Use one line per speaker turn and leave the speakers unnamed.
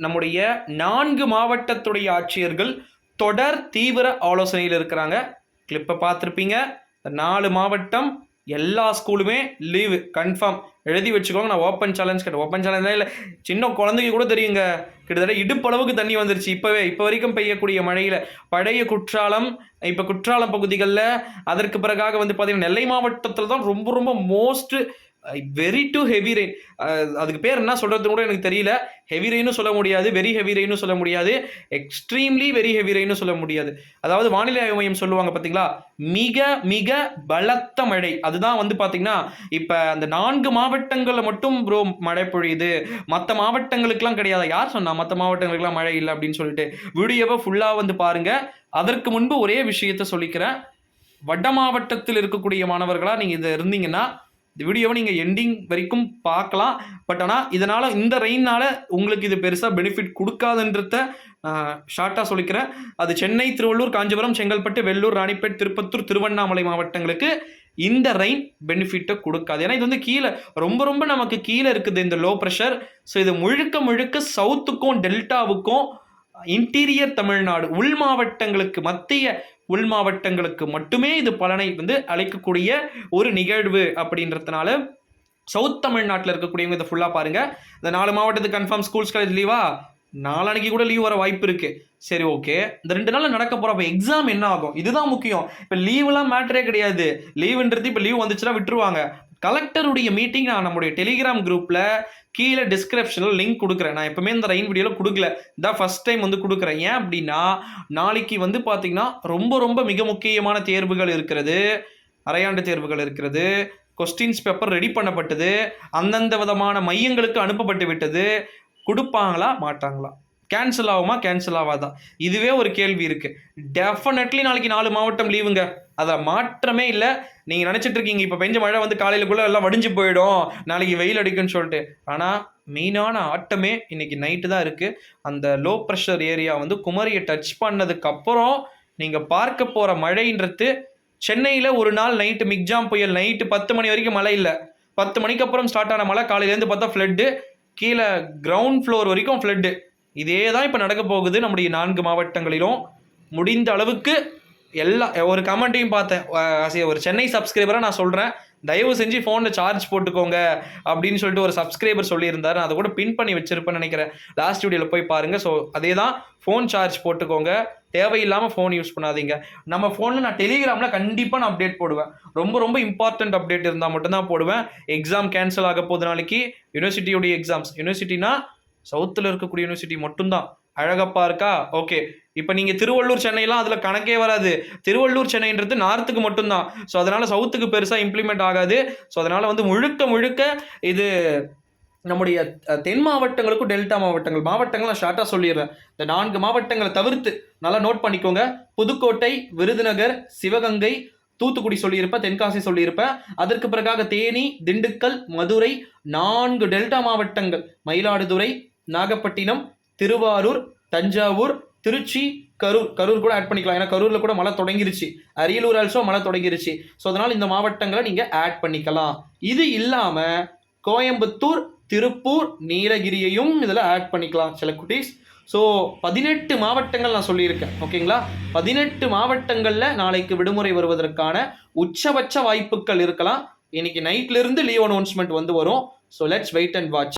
நம்முடைய 4 மாவட்டத்துடைய ஆட்சியர்கள் தொடர் தீவிர ஆலோசனையில் இருக்கிறாங்க. கிளிப்பை பார்த்துருப்பீங்க. 4 மாவட்டம் எல்லா ஸ்கூலுமே லீவு கன்ஃபார்ம். எழுதி வச்சுக்கோங்க. நான் ஓப்பன் சேலஞ்ச் கேட்டேன். ஓப்பன் சேலஞ்ச் இல்லை, சின்ன குழந்தைங்க கூட தெரியுங்க. கிட்டத்தட்ட இடுப்பளவுக்கு தண்ணி வந்துருச்சு. இப்போ வரைக்கும் பெய்யக்கூடிய மழையில் பழைய குற்றாலம், இப்போ குற்றாலம் பகுதிகளில், அதற்கு பிறகாக வந்து பார்த்தீங்கன்னா நெல்லை மாவட்டத்தில் தான் ரொம்ப ரொம்ப most very to heavy rain. அதுக்கு பேர் என்ன சொல்கிறது கூட எனக்கு தெரியல. ஹெவி ரெயினும் சொல்ல முடியாது, வெரி ஹெவி ரெயினும் சொல்ல முடியாது, எக்ஸ்ட்ரீம்லி வெரி ஹெவி ரெயினும் சொல்ல முடியாது. அதாவது வானிலை ஆய்வு மையம் சொல்லுவாங்க பார்த்தீங்களா, மிக மிக பலத்த மழை. அதுதான் வந்து பார்த்தீங்கன்னா இப்போ அந்த 4 மாவட்டங்களில் மட்டும் ப்ரோ மழை பொழியுது, மற்ற மாவட்டங்களுக்கெல்லாம் கிடையாது. யார் சொன்னா மற்ற மாவட்டங்களுக்கெல்லாம் மழை இல்லை அப்படின்னு சொல்லிட்டு? வீடியோவை ஃபுல்லாக வந்து பாருங்க. அதற்கு முன்பு ஒரே விஷயத்த சொல்லிக்கிறேன். வட மாவட்டத்தில் இருக்கக்கூடிய மாணவர்களாக நீங்கள் இது இருந்தீங்கன்னா இந்த வீடியோவை நீங்கள் எண்டிங் வரைக்கும் பார்க்கலாம். பட் ஆனால் இதனால், இந்த ரெயினால் உங்களுக்கு இது பெருசாக பெனிஃபிட் கொடுக்காதுன்றத ஷார்ட்டாக சொல்லிக்கிறேன். அது சென்னை, திருவள்ளூர், காஞ்சிபுரம், செங்கல்பட்டு, வெள்ளூர், ராணிப்பேட், திருப்பத்தூர், திருவண்ணாமலை மாவட்டங்களுக்கு இந்த ரெயின் பெனிஃபிட்டை கொடுக்காது. ஏன்னா இது வந்து கீழே ரொம்ப ரொம்ப நமக்கு கீழே இருக்குது இந்த லோ ப்ரெஷர். ஸோ இது முழுக்க முழுக்க சவுத்துக்கும் டெல்டாவுக்கும் இன்டீரியர் தமிழ்நாடு உள் மாவட்டங்களுக்கு, மத்திய உள் மாவட்டங்களுக்கு மட்டுமே இது பலனை வந்து அளிக்கக்கூடிய ஒரு நிகழ்வு. அப்படின்றதுனால சவுத் தமிழ்நாட்டில் இருக்கக்கூடியவங்க இதை ஃபுல்லாக பாருங்கள். இந்த 4 மாவட்டத்துக்கு கன்ஃபார்ம் ஸ்கூல்ஸ் காலேஜ் லீவா, நாளானிக்கு கூட லீவ் வர வாய்ப்பு இருக்குது. சரி, ஓகே. இந்த 2 நாள் நடக்க போகிறப்ப எக்ஸாம் என்ன ஆகும்? இதுதான் முக்கியம். இப்போ லீவெலாம் மேட்டரே கிடையாது. லீவுன்றது இப்போ லீவ் வந்துச்சுன்னா விட்டுருவாங்க. கலெக்டருடைய மீட்டிங் நான் நம்முடைய டெலிகிராம் குரூப்பில் கீழே டிஸ்கிரிப்ஷனில் லிங்க் கொடுக்குறேன். நான் எப்பவுமே இந்த ரெயின் வீடியோவில் கொடுக்கல, இதான் ஃபர்ஸ்ட் டைம் வந்து கொடுக்குறேன். ஏன் அப்படின்னா, நாளைக்கு வந்து பார்த்தீங்கன்னா ரொம்ப ரொம்ப மிக முக்கியமான தேர்வுகள் இருக்கிறது, அரையாண்டு தேர்வுகள் இருக்கிறது. கொஸ்டின்ஸ் பேப்பர் ரெடி பண்ணப்பட்டது, அந்தந்த விதமான மையங்களுக்கு அனுப்பப்பட்டு விட்டது. கொடுப்பாங்களா மாட்டாங்களா, கேன்சல் ஆகுமா கேன்சல் ஆகாதா, இதுவே ஒரு கேள்வி இருக்குது. டெஃபினெட்லி நாளைக்கு 4 மாவட்டம் லீவுங்க, அதில் மாற்றமே இல்லை. நீங்கள் நினச்சிட்டு இருக்கீங்க இப்போ பெஞ்ச மழை வந்து காலையிலக்குள்ளே எல்லாம் வடிஞ்சு போயிடும், நாளைக்கு வெயில் அடிக்குன்னு சொல்லிட்டு. ஆனால் மெயினான ஆட்டமே இன்னைக்கு நைட்டு தான் இருக்குது. அந்த லோ ப்ரெஷர் ஏரியா வந்து குமரியை டச் பண்ணதுக்கப்புறம் நீங்கள் பார்க்க போகிற மழைன்றது, சென்னையில் ஒரு நாள் நைட்டு மிக்ஜாம் புயல், நைட்டு 10 மணி வரைக்கும் மழை இல்லை, 10 மணிக்கு அப்புறம் ஸ்டார்ட் ஆன மழை காலையிலேருந்து பார்த்தா ஃப்ளட்டு, கீழே கிரவுண்ட் ஃப்ளோர் வரைக்கும் ஃப்ளட்டு. இதே தான் இப்போ நடக்க போகுது நம்முடைய 4 மாவட்டங்களிலும். முடிந்த அளவுக்கு எல்லா ஒரு கமெண்ட்டையும் பார்த்தேன். ஒரு சென்னை சப்ஸ்கிரைபராக நான் சொல்கிறேன், தயவு செஞ்சு ஃபோனில் சார்ஜ் போட்டுக்கோங்க அப்படின்னு சொல்லிட்டு ஒரு சப்ஸ்கிரைபர் சொல்லியிருந்தார். நான் அதை கூட பின் பண்ணி வச்சிருப்பேன்னு நினைக்கிறேன், லாஸ்ட் வீடியோவில் போய் பாருங்கள். ஸோ அதே தான், ஃபோன் சார்ஜ் போட்டுக்கோங்க, தேவையில்லாமல் ஃபோன் யூஸ் பண்ணாதீங்க. நம்ம ஃபோனில் நான் டெலிகிராமில் கண்டிப்பாக நான் அப்டேட் போடுவேன். ரொம்ப ரொம்ப இம்பார்ட்டன்ட் அப்டேட் இருந்தால் மட்டும்தான் போடுவேன். எக்ஸாம் கேன்சல் ஆக போகுது நாளைக்கு, யூனிவர்சிட்டியுடைய எக்ஸாம்ஸ். யூனிவர்சிட்டினா சவுத்தில் இருக்கக்கூடிய யூனிவர்சிட்டி மட்டும்தான். அழகப்பா இருக்கா? ஓகே. இப்போ நீங்கள் திருவள்ளூர், சென்னைலாம் அதில் கணக்கே வராது. திருவள்ளூர், சென்னைன்றது நார்த்துக்கு மட்டும்தான். ஸோ அதனால் சவுத்துக்கு பெருசாக இம்ப்ளிமெண்ட் ஆகாது. ஸோ அதனால் வந்து முழுக்க முழுக்க இது நம்முடைய தென் மாவட்டங்களுக்கும் டெல்டா மாவட்டங்கள் நான் ஷார்ட்டாக சொல்லிடுறேன். இந்த 4 மாவட்டங்களை தவிர்த்து நல்லா நோட் பண்ணிக்கோங்க. புதுக்கோட்டை, விருதுநகர், சிவகங்கை, தூத்துக்குடி சொல்லியிருப்பேன், தென்காசி சொல்லியிருப்பேன். அதற்கு பிறகாக தேனி, திண்டுக்கல், மதுரை, 4 டெல்டா மாவட்டங்கள், மயிலாடுதுறை, நாகப்பட்டினம், திருவாரூர், தஞ்சாவூர், திருச்சி, கரூர் கூட ஆட் பண்ணிக்கலாம். ஏன்னா கரூரில் கூட மழை தொடங்கிருச்சு. அரியலூர் ஆல்சோ மழை தொடங்கிருச்சு. ஸோ அதனால் இந்த மாவட்டங்களை நீங்கள் ஆட் பண்ணிக்கலாம். இது இல்லாமல் கோயம்புத்தூர், திருப்பூர், நீலகிரியையும் இதில் ஆட் பண்ணிக்கலாம் சில குட்டீஸ். ஸோ 18 மாவட்டங்கள் நான் சொல்லியிருக்கேன். ஓகேங்களா? 18 மாவட்டங்களில் நாளைக்கு விடுமுறை வருவதற்கான உச்சபட்ச வாய்ப்புகள் இருக்கலாம். இன்னைக்கு நைட்லேருந்து லீவ் அனௌன்ஸ்மெண்ட் வந்து வரும். So let's wait and watch.